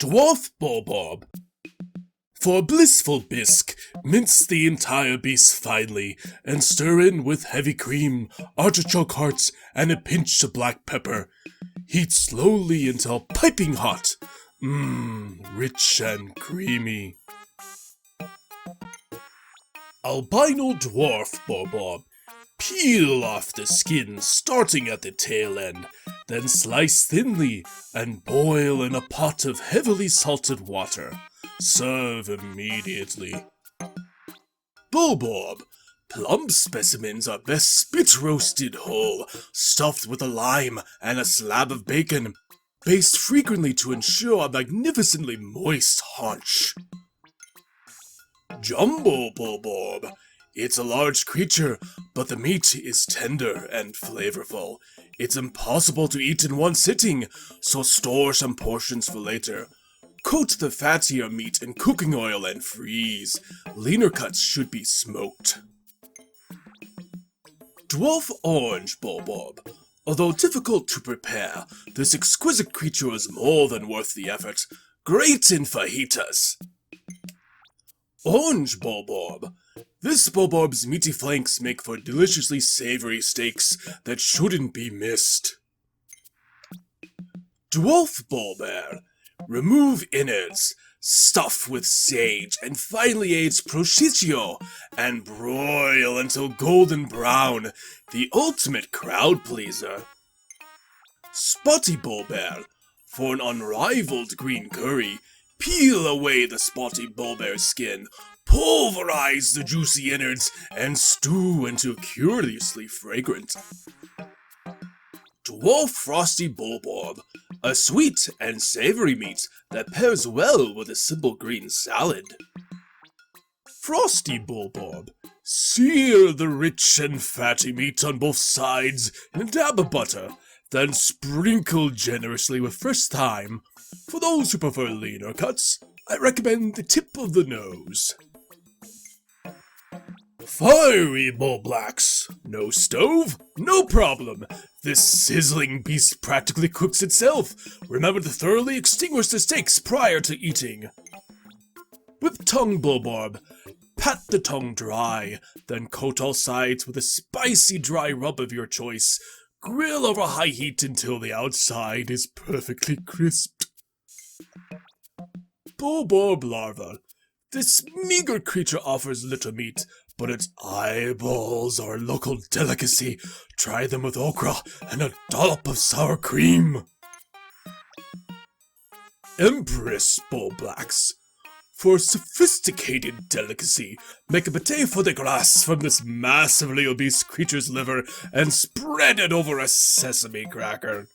Dwarf Bulbob. For a blissful bisque, mince the entire beast finely, and stir in with heavy cream, artichoke hearts, and a pinch of black pepper. Heat slowly until piping hot. Rich and creamy. Albino Dwarf Bulbob. Peel off the skin starting at the tail end, then slice thinly and boil in a pot of heavily salted water. Serve immediately. Bulbob. Plump specimens are best spit roasted whole, stuffed with a lime and a slab of bacon, basted frequently to ensure a magnificently moist haunch. Jumbo Bulbob. It's a large creature, but the meat is tender and flavorful. It's impossible to eat in one sitting, so store some portions for later. Coat the fattier meat in cooking oil and freeze. Leaner cuts should be smoked. Dwarf Orange Bulbob. Although difficult to prepare, this exquisite creature is more than worth the effort. Great in fajitas. Orange Bulbob. This Bulbob's meaty flanks make for deliciously savory steaks that shouldn't be missed. Dwarf Bulbear. Remove innards, stuff with sage, and finally aids prosciutto, and broil until golden brown, the ultimate crowd pleaser. Spotty Bulbear. For an unrivaled green curry, peel away the spotty bulbear's skin, pulverize the juicy innards, and stew until curiously fragrant. Dwarf Frosty Bulbob. A sweet and savory meat that pairs well with a simple green salad. Frosty Bulbob. Sear the rich and fatty meat on both sides in a dab of butter, then sprinkle generously with fresh thyme. For those who prefer leaner cuts, I recommend the tip of the nose. Fiery Bulblacks. No stove? No problem. This sizzling beast practically cooks itself. Remember to thoroughly extinguish the steaks prior to eating. Whip-tongue Bulbob. Pat the tongue dry, then coat all sides with a spicy dry rub of your choice. Grill over high heat until the outside is perfectly crisped. Bulbob Larva. This meager creature offers little meat, but its eyeballs are a local delicacy. Try them with okra and a dollop of sour cream. Empress Bulblacks. For sophisticated delicacy, make a pâté foie de grace from this massively obese creature's liver and spread it over a sesame cracker.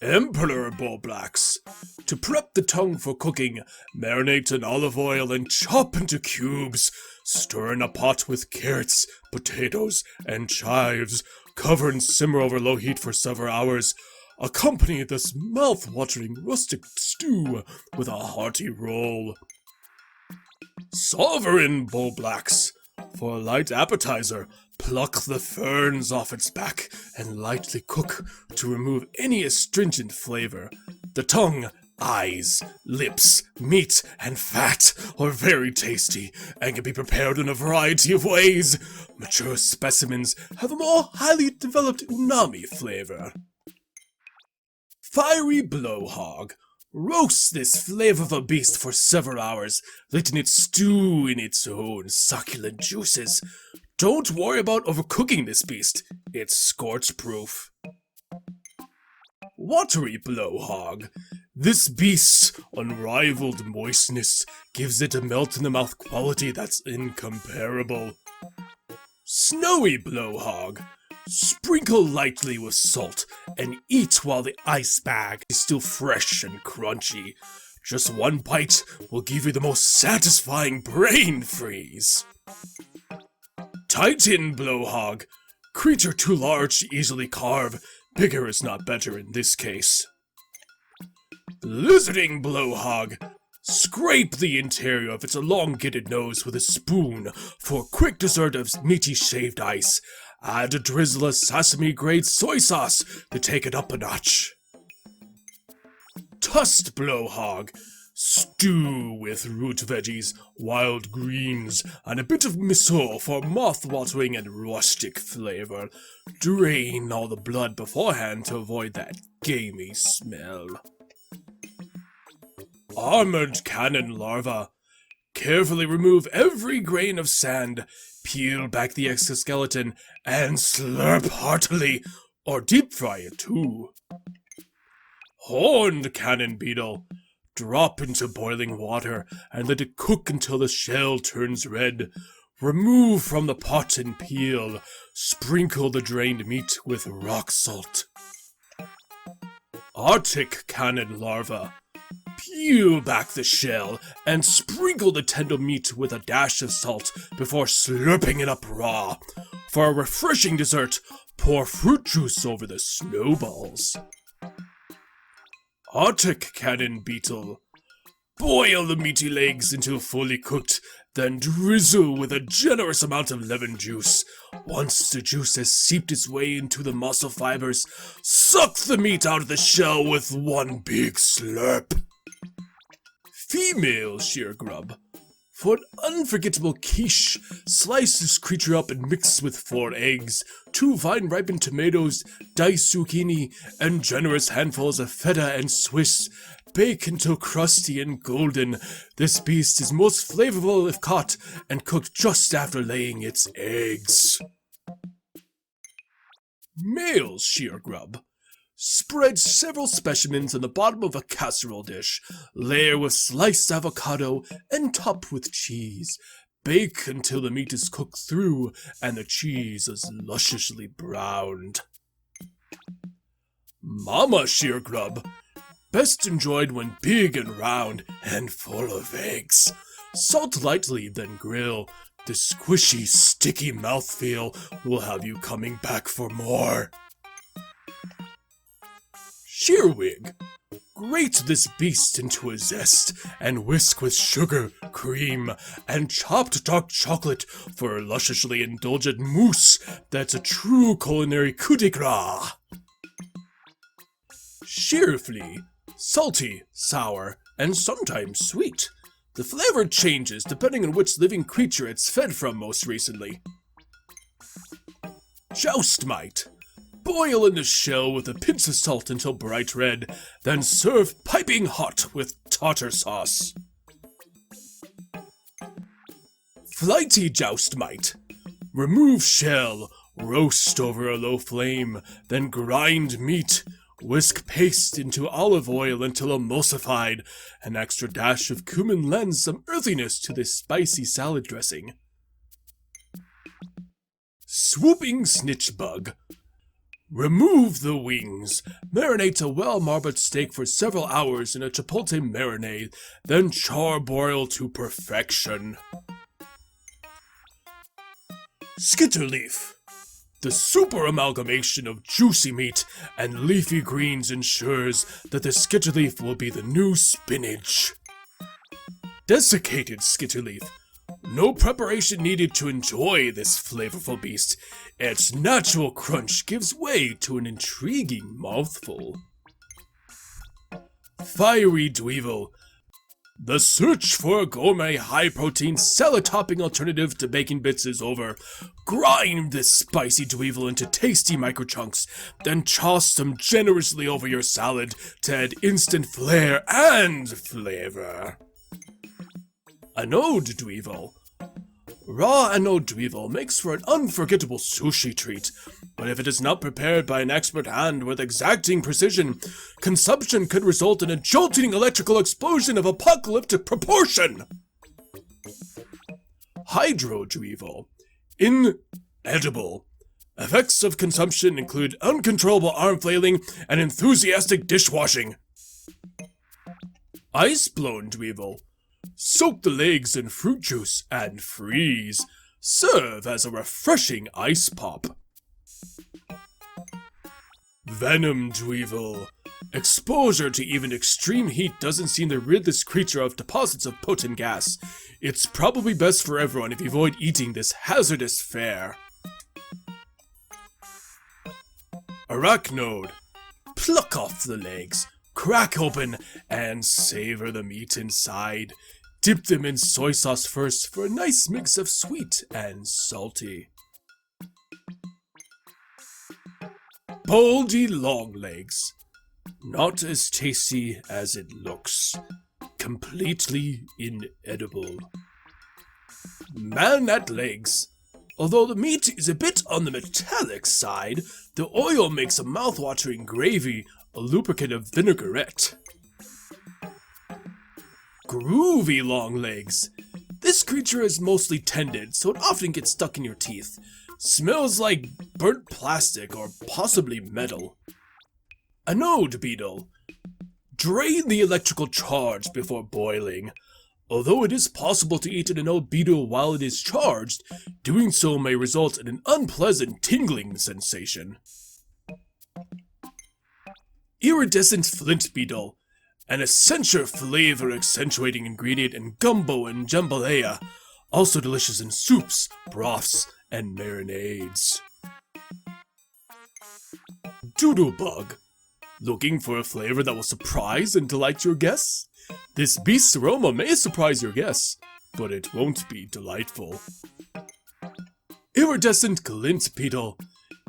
Emperor Bulblacks. To prep the tongue for cooking, marinate in olive oil and chop into cubes. Stir in a pot with carrots, potatoes, and chives. Cover and simmer over low heat for several hours. Accompany this mouth-watering rustic stew with a hearty roll. Sovereign Bulblacks. For a light appetizer, pluck the ferns off its back and lightly cook to remove any astringent flavor. The tongue, eyes, lips, meat, and fat are very tasty and can be prepared in a variety of ways. Mature specimens have a more highly developed umami flavor. Fiery Blowhog. Roast this flavorful beast for several hours, letting it stew in its own succulent juices. Don't worry about overcooking this beast. It's scorch-proof. Watery Blowhog. This beast's unrivaled moistness gives it a melt-in-the-mouth quality that's incomparable. Snowy Blowhog. Sprinkle lightly with salt and eat while the ice bag is still fresh and crunchy. Just one bite will give you the most satisfying brain freeze. Titan Blowhog. Creature too large to easily carve. Bigger is not better in this case. Lizarding Blowhog. Scrape the interior of its elongated nose with a spoon for a quick dessert of meaty shaved ice. Add a drizzle of sesame-grade soy sauce to take it up a notch. tusked Blowhog. Stew with root veggies, wild greens, and a bit of miso for mouth-watering and rustic flavor. Drain all the blood beforehand to avoid that gamey smell. Armored Cannon Larva. Carefully remove every grain of sand, peel back the exoskeleton, and slurp heartily, or deep fry it too. Horned Cannon Beetle. Drop into boiling water and let it cook until the shell turns red. Remove from the pot and peel. Sprinkle the drained meat with rock salt. Arctic Cannon Larva. Peel back the shell and sprinkle the tender meat with a dash of salt before slurping it up raw. For a refreshing dessert, pour fruit juice over the snowballs. Arctic Cannon Beetle. Boil the meaty legs until fully cooked, then drizzle with a generous amount of lemon juice. Once the juice has seeped its way into the muscle fibers, suck the meat out of the shell with one big slurp. Female Sheargrub. For an unforgettable quiche, slice this creature up and mix with 4 eggs, 2 fine ripened tomatoes, diced zucchini, and generous handfuls of feta and Swiss. Bake until crusty and golden. This beast is most flavorful if caught and cooked just after laying its eggs. Male Sheargrub. Spread several specimens on the bottom of a casserole dish. Layer with sliced avocado and top with cheese. Bake until the meat is cooked through and the cheese is lusciously browned. Mama Sheargrub. Best enjoyed when big and round and full of eggs. Salt lightly, then grill. The squishy, sticky mouthfeel will have you coming back for more. Shearwig. Grate this beast into a zest and whisk with sugar, cream, and chopped dark chocolate for a lusciously indulgent mousse that's a true culinary coup de grace. Shearflea. Salty, sour, and sometimes sweet. The flavor changes depending on which living creature it's fed from most recently. Joustmite. Boil in the shell with a pinch of salt until bright red, then serve piping hot with tartar sauce. Flighty Joustmite. Remove shell, roast over a low flame, then grind meat. Whisk paste into olive oil until emulsified. An extra dash of cumin lends some earthiness to this spicy salad dressing. Swooping Snitchbug. Remove the wings. Marinate a well-marbled steak for several hours in a chipotle marinade, then charbroil to perfection. Skitterleaf. The super amalgamation of juicy meat and leafy greens ensures that the Skitterleaf will be the new spinach. Desiccated Skitterleaf. No preparation needed to enjoy this flavorful beast. Its natural crunch gives way to an intriguing mouthful. Fiery Dweevil. The search for a gourmet high-protein salad-topping alternative to bacon bits is over. Grind this spicy Dweevil into tasty microchunks, then toss them generously over your salad to add instant flair and flavor. Anode Dweevil. Raw Anode Dweevil makes for an unforgettable sushi treat, but if it is not prepared by an expert hand with exacting precision, consumption could result in a jolting electrical explosion of apocalyptic proportion. Hydro Dweevil. Inedible. Effects of consumption include uncontrollable arm flailing and enthusiastic dishwashing. Ice-blown Dweevil. Soak the legs in fruit juice and freeze. Serve as a refreshing ice pop. Venom Dweevil. Exposure to even extreme heat doesn't seem to rid this creature of deposits of potent gas. It's probably best for everyone if you avoid eating this hazardous fare. Arachnode. Pluck off the legs. Crack open and savor the meat inside. Dip them in soy sauce first for a nice mix of sweet and salty. Baldy Longlegs. Not as tasty as it looks. Completely inedible. Man at legs. Although the meat is a bit on the metallic side, the oil makes a mouth-watering gravy a lubricant of vinaigrette. Groovy Longlegs. This creature is mostly tended, so it often gets stuck in your teeth. Smells like burnt plastic or possibly metal. Anode Beetle. Drain the electrical charge before boiling. Although it is possible to eat an Anode Beetle while it is charged, doing so may result in an unpleasant tingling sensation. Iridescent Flint Beetle. An essential flavor accentuating ingredient in gumbo and jambalaya. Also delicious in soups, broths, and marinades. Doodlebug. Looking for a flavor that will surprise and delight your guests? This beast's aroma may surprise your guests, but it won't be delightful. Iridescent Glint Beetle.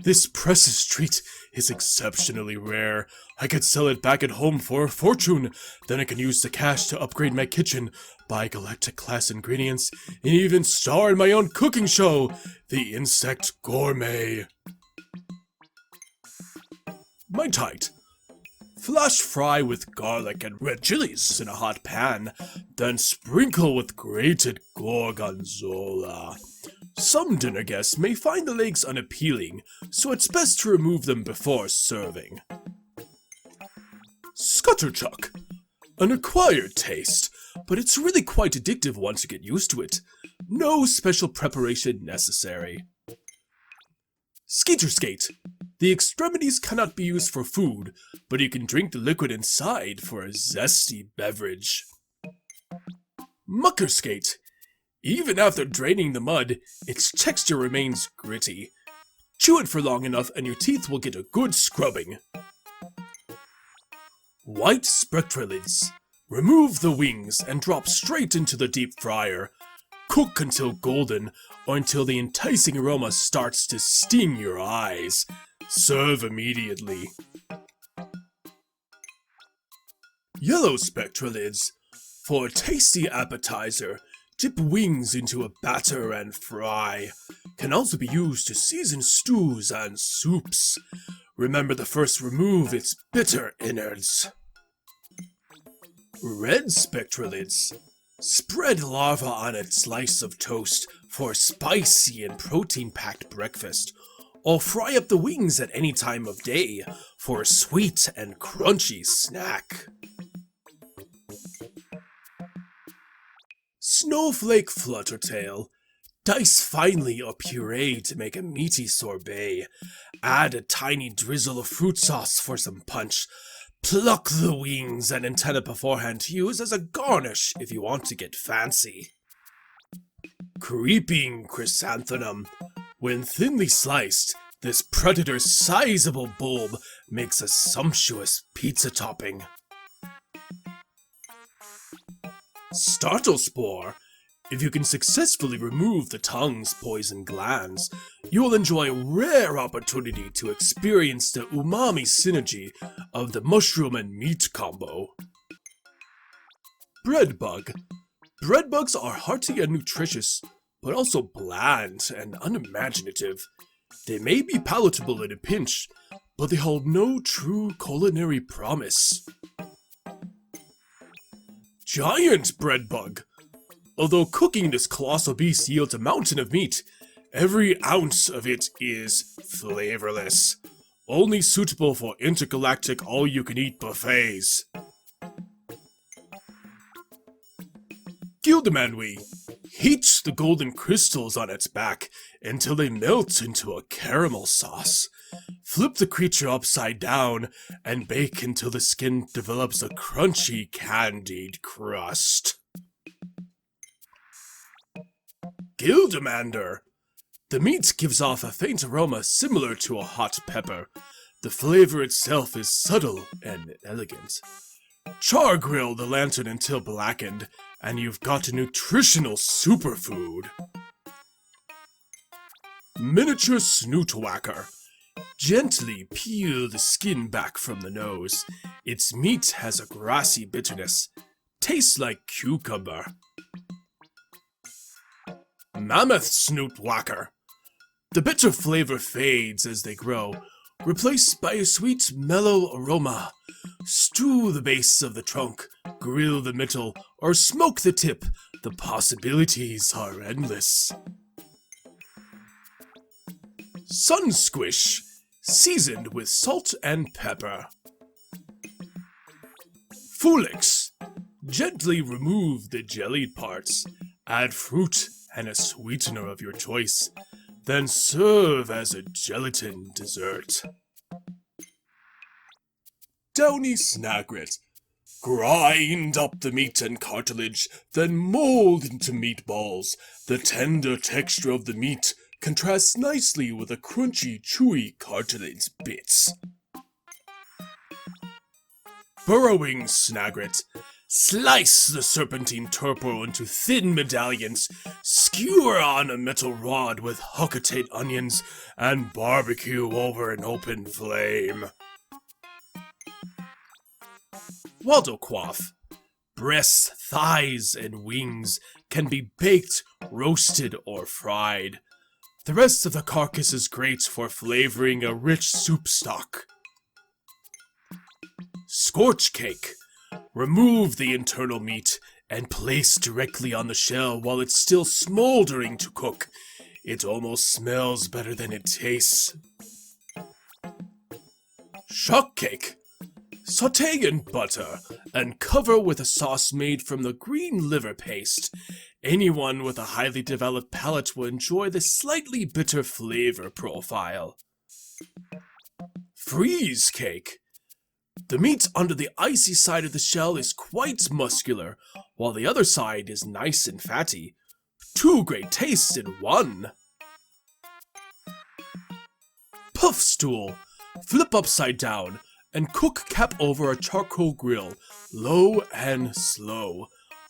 This precious treat is exceptionally rare. I could sell it back at home for a fortune. Then I can use the cash to upgrade my kitchen, buy galactic class ingredients, and even star in my own cooking show, The Insect Gourmet. Mitite. Flash fry with garlic and red chilies in a hot pan, then sprinkle with grated gorgonzola. Some dinner guests may find the legs unappealing, so it's best to remove them before serving. Scutterchuck. An acquired taste, but it's really quite addictive once you get used to it. No special preparation necessary. Skate. The extremities cannot be used for food, but you can drink the liquid inside for a zesty beverage. Muckerskate. Even after draining the mud, its texture remains gritty. Chew it for long enough and your teeth will get a good scrubbing. White Spectralids. Remove the wings and drop straight into the deep fryer. Cook until golden, or until the enticing aroma starts to sting your eyes. Serve immediately. Yellow Spectralids. For a tasty appetizer, dip wings into a batter and fry. Can also be used to season stews and soups. Remember to first remove its bitter innards. Red Spectralids. Spread larva on a slice of toast for a spicy and protein-packed breakfast, or fry up the wings at any time of day for a sweet and crunchy snack. Snowflake Fluttertail. Dice finely or puree to make a meaty sorbet. Add a tiny drizzle of fruit sauce for some punch. Pluck the wings and antenna beforehand to use as a garnish if you want to get fancy. Creeping Chrysanthemum. When thinly sliced, this predator's sizable bulb makes a sumptuous pizza topping. Startle Spore. If you can successfully remove the tongue's poison glands, you will enjoy a rare opportunity to experience the umami synergy of the mushroom and meat combo. Breadbug. Breadbugs are hearty and nutritious, but also bland and unimaginative. They may be palatable in a pinch, but they hold no true culinary promise. Giant Breadbug. Although cooking this colossal beast yields a mountain of meat, every ounce of it is flavorless, only suitable for intergalactic all-you-can-eat buffets. Gildamandwee. Heat the golden crystals on its back until they melt into a caramel sauce. Flip the creature upside down and bake until the skin develops a crunchy, candied crust. Gildamander. The meat gives off a faint aroma similar to a hot pepper. The flavor itself is subtle and elegant. Char grill the lantern until blackened, and you've got a nutritional superfood. Miniature Snootwacker. Gently peel the skin back from the nose. Its meat has a grassy bitterness. Tastes like cucumber. Mammoth Snootwacker. The bitter flavor fades as they grow, replaced by a sweet, mellow aroma. Stew the base of the trunk, grill the middle, or smoke the tip. The possibilities are endless. Sun Squish. Seasoned with salt and pepper. Fulix. Gently remove the jellied parts. Add fruit and a sweetener of your choice. Then serve as a gelatin dessert. Downy Snagret. Grind up the meat and cartilage, then mold into meatballs. The tender texture of the meat contrasts nicely with the crunchy, chewy cartilage bits. Burrowing Snagret. Slice the serpentine turpo into thin medallions, skewer on a metal rod with huckatate onions, and barbecue over an open flame. Waldo-Quaff. Breasts, thighs, and wings can be baked, roasted, or fried. The rest of the carcass is great for flavoring a rich soup stock. Scorch Cake. Remove the internal meat and place directly on the shell while it's still smoldering to cook. It almost smells better than it tastes. Shock Cake. Sauté in butter and cover with a sauce made from the green liver paste. Anyone with a highly developed palate will enjoy the slightly bitter flavor profile. Freeze Cake. The meat under the icy side of the shell is quite muscular, while the other side is nice and fatty. Two great tastes in one. Puff Stool. Flip upside down and cook cap over a charcoal grill, low and slow.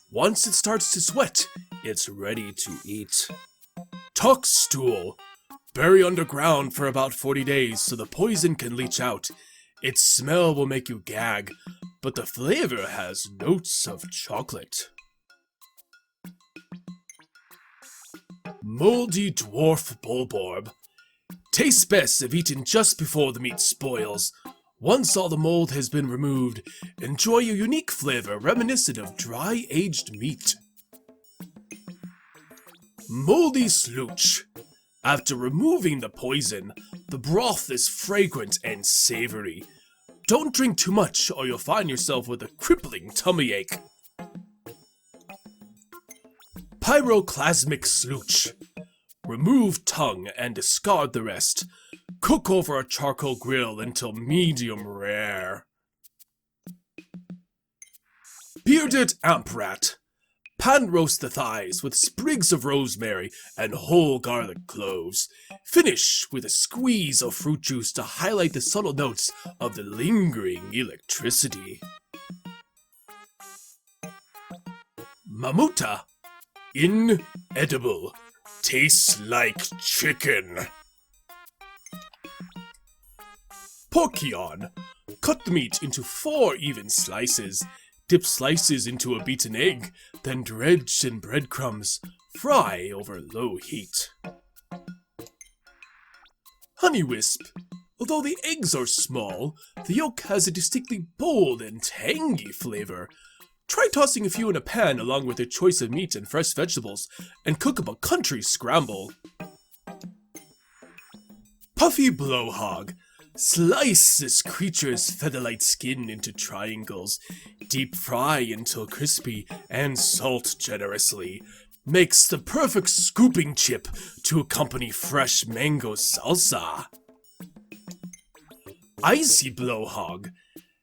Once it starts to sweat, it's ready to eat. Tuck Stool. Bury underground for about 40 days so the poison can leach out. Its smell will make you gag, but the flavor has notes of chocolate. Moldy Dwarf Bulborb. Tastes best if eaten just before the meat spoils. Once all the mold has been removed, enjoy a unique flavor reminiscent of dry-aged meat. Moldy Slooch. After removing the poison, the broth is fragrant and savory. Don't drink too much or you'll find yourself with a crippling tummy ache. Pyroclasmic Slooch. Remove tongue and discard the rest. Cook over a charcoal grill until medium rare. Bearded Amp Rat. Pan roast the thighs with sprigs of rosemary and whole garlic cloves. Finish with a squeeze of fruit juice to highlight the subtle notes of the lingering electricity. Mamuta. Inedible. Tastes like chicken. Porcion. Cut the meat into 4 even slices. Dip slices into a beaten egg, then dredge in breadcrumbs. Fry over low heat. Honey Wisp. Although the eggs are small, the yolk has a distinctly bold and tangy flavor. Try tossing a few in a pan along with a choice of meat and fresh vegetables, and cook up a country scramble. Puffy Blowhog. Slice this creature's feather-light skin into triangles. Deep fry until crispy and salt generously. Makes the perfect scooping chip to accompany fresh mango salsa. Icy Blowhog.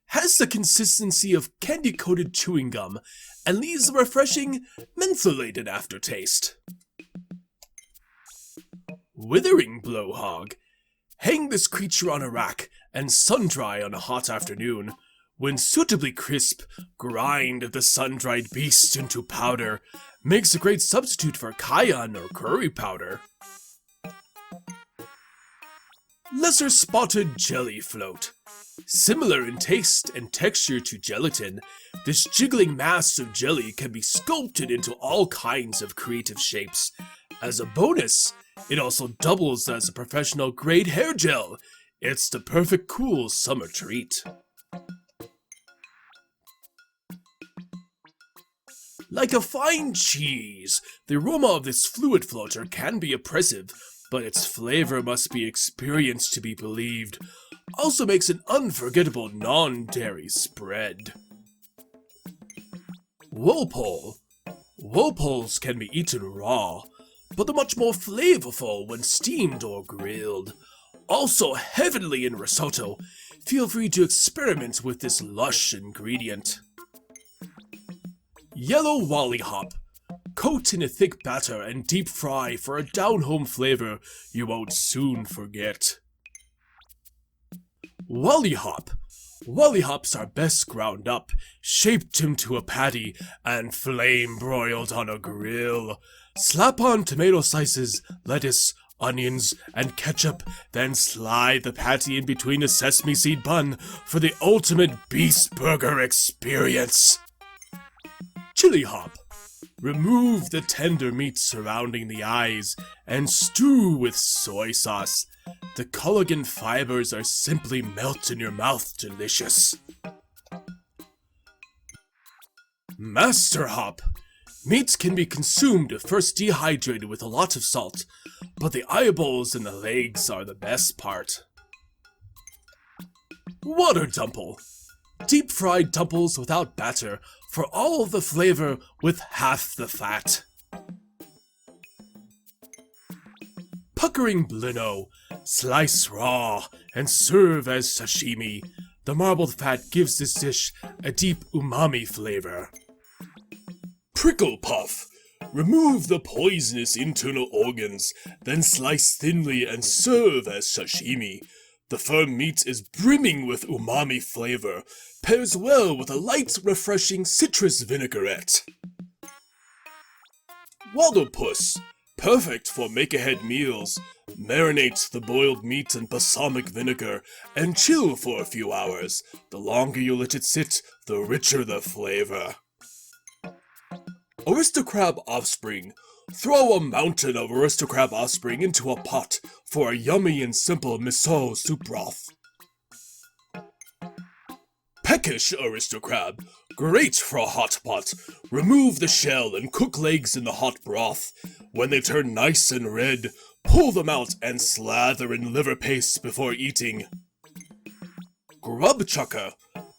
Has the consistency of candy-coated chewing gum and leaves a refreshing mentholated aftertaste. Withering Blowhog. Hang this creature on a rack and sun-dry on a hot afternoon. When suitably crisp, grind the sun-dried beast into powder. Makes a great substitute for cayenne or curry powder. Lesser spotted Jellyfloat. Similar in taste and texture to gelatin, this jiggling mass of jelly can be sculpted into all kinds of creative shapes. As a bonus, it also doubles as a professional grade hair gel. It's the perfect cool summer treat. Like a fine cheese, the aroma of this fluid floater can be oppressive, but its flavor must be experienced to be believed. Also makes an unforgettable non-dairy spread. Walpole. Walpoles can be eaten raw, but they're much more flavorful when steamed or grilled. Also heavenly in risotto. Feel free to experiment with this lush ingredient. Yellow Wollihop. Coat in a thick batter and deep fry for a down-home flavor you won't soon forget. Wollihop. Wollihops are best ground up, shaped into a patty, and flame-broiled on a grill. Slap on tomato slices, lettuce, onions, and ketchup, then slide the patty in between a sesame seed bun for the ultimate beast burger experience. Chili hop. Remove the tender meat surrounding the eyes and stew with soy sauce. The collagen fibers are simply melt in your mouth delicious. Master hop. Meats can be consumed if first dehydrated with a lot of salt, but the eyeballs and the legs are the best part. Water dumple. Deep fried dumples without batter for all of the flavor with half the fat. Puckering blino. Slice raw and serve as sashimi. The marbled fat gives this dish a deep umami flavor. Prickle puff. Remove the poisonous internal organs, then slice thinly and serve as sashimi. The firm meat is brimming with umami flavor, pairs well with a light, refreshing citrus vinaigrette. Waldopus. Perfect for make-ahead meals. Marinate the boiled meat in balsamic vinegar and chill for a few hours. The longer you let it sit, the richer the flavor. Aristocrab offspring. Throw a mountain of Aristocrab offspring into a pot for a yummy and simple miso soup broth. Peckish Aristocrab. Great for a hot pot. Remove the shell and cook legs in the hot broth. When they turn nice and red, pull them out and slather in liver paste before eating. Grubchucker.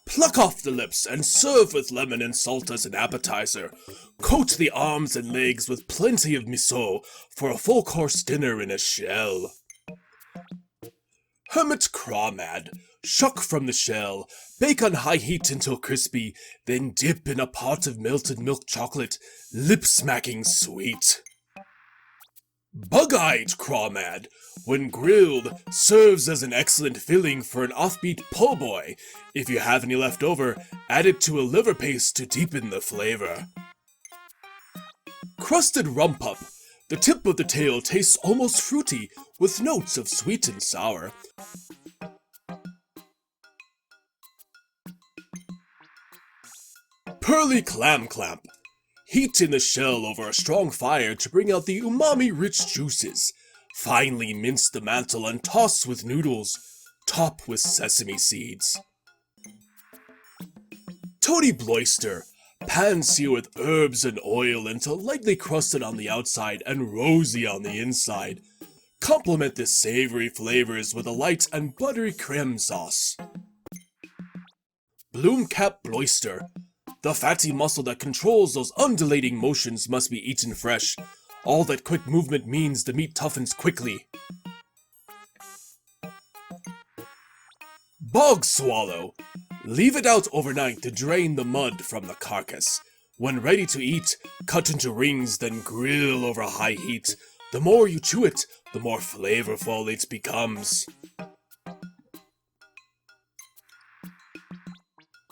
Pluck off the lips and serve with lemon and salt as an appetizer. Coat the arms and legs with plenty of miso for a full-course dinner in a shell. Hermit Crawmad. Shuck from the shell, bake on high heat until crispy, then dip in a pot of melted milk chocolate, lip-smacking sweet. Bug-eyed Crawmad. When grilled, serves as an excellent filling for an offbeat po' boy. If you have any left over, add it to a liver paste to deepen the flavor. Crusted Rumpup. The tip of the tail tastes almost fruity, with notes of sweet and sour. Pearly Clam Clamp. Heat in the shell over a strong fire to bring out the umami-rich juices. Finely mince the mantle and toss with noodles. Top with sesame seeds. Toady Bloister. Pan sear with herbs and oil until lightly crusted on the outside and rosy on the inside. Complement the savory flavors with a light and buttery creme sauce. Bloomcap Bloister. The fatty muscle that controls those undulating motions must be eaten fresh. All that quick movement means the meat toughens quickly. Bog Swallow. Leave it out overnight to drain the mud from the carcass. When ready to eat, cut into rings, then grill over high heat. The more you chew it, the more flavorful it becomes.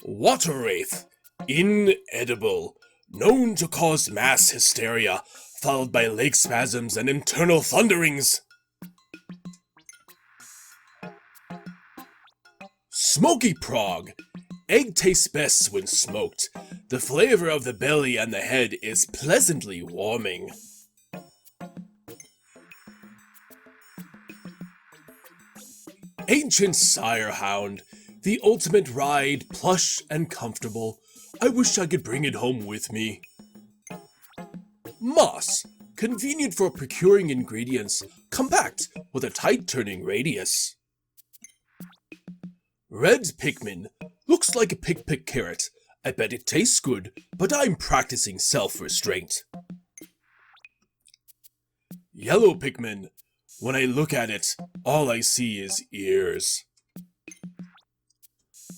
Water Wraith, inedible, known to cause mass hysteria, followed by lake spasms and internal thunderings. Smoky Progg, egg tastes best when smoked. The flavor of the belly and the head is pleasantly warming. Ancient Sirehound, the ultimate ride, plush and comfortable. I wish I could bring it home with me. Moss, convenient for procuring ingredients, compact with a tight turning radius. Red Pikmin, looks like a pick carrot. I bet it tastes good, but I'm practicing self-restraint. Yellow Pikmin, when I look at it, all I see is ears.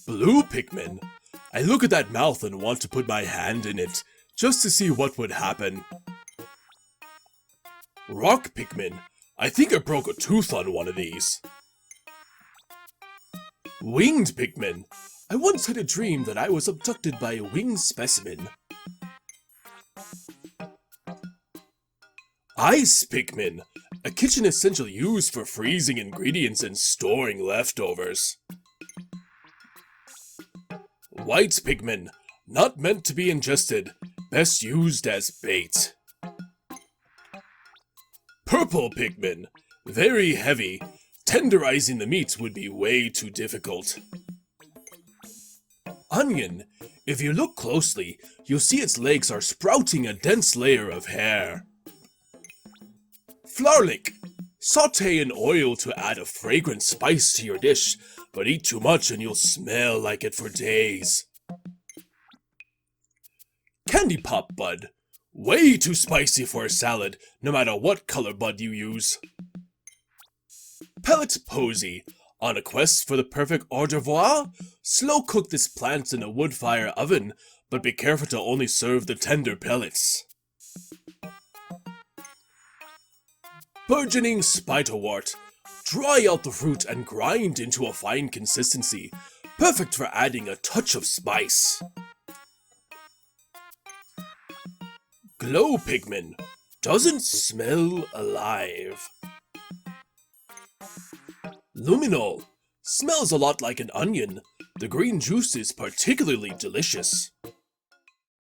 Blue Pikmin, I look at that mouth and want to put my hand in it, just to see what would happen. Rock Pikmin, I think I broke a tooth on one of these. Winged Pikmin, I once had a dream that I was abducted by a winged specimen. Ice Pikmin, a kitchen essential used for freezing ingredients and storing leftovers. White Pikmin, not meant to be ingested, best used as bait. Purple Pikmin, very heavy, tenderizing the meat would be way too difficult. Onion, if you look closely, you'll see its legs are sprouting a dense layer of hair. Flarlick, saute in oil to add a fragrant spice to your dish, but eat too much and you'll smell like it for days. Candy Pop Bud, way too spicy for a salad, no matter what color bud you use. Pellet Posy, on a quest for the perfect hors d'oeuvre, slow cook this plant in a wood fire oven, but be careful to only serve the tender pellets. Burgeoning Spiderwort, dry out the fruit and grind into a fine consistency, perfect for adding a touch of spice. Glow Pikmin, doesn't smell alive. Luminol, smells a lot like an onion. The green juice is particularly delicious.